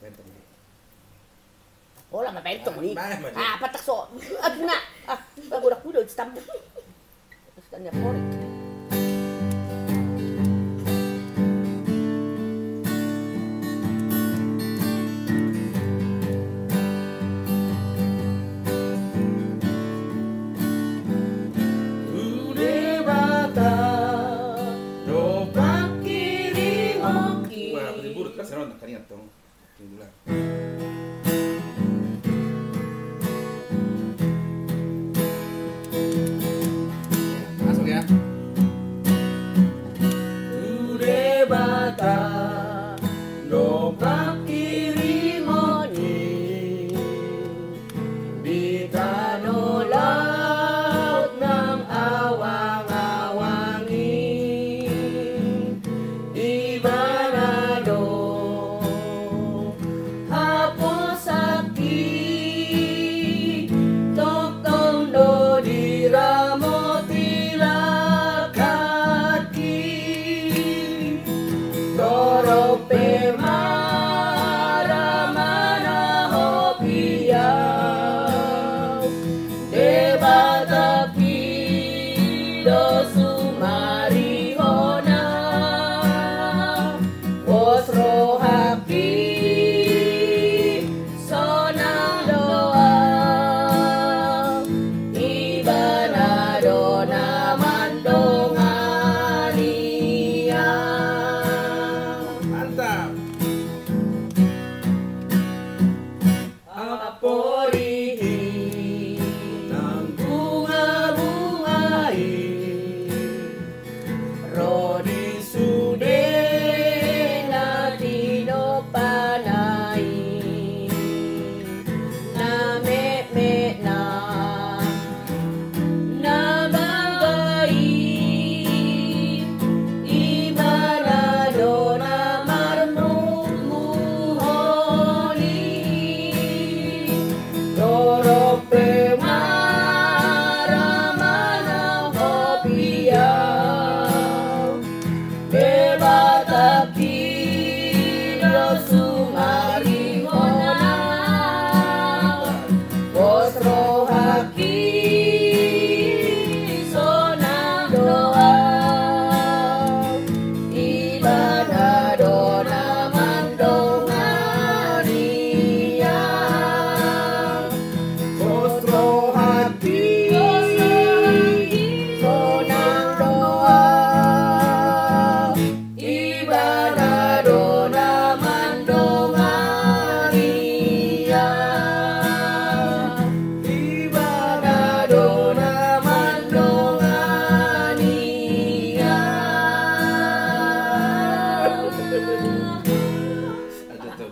Pentong. Oh, lah mapentong ni. Mana man. Ah, patak so. Na. Bagudak mo doon stamp. Tapos kanya porek. Tong tinggulan. Masuk ya. Ude bata dongkrak kiri moni bitano laut ng awang-awangi Ibanado Ada tuh.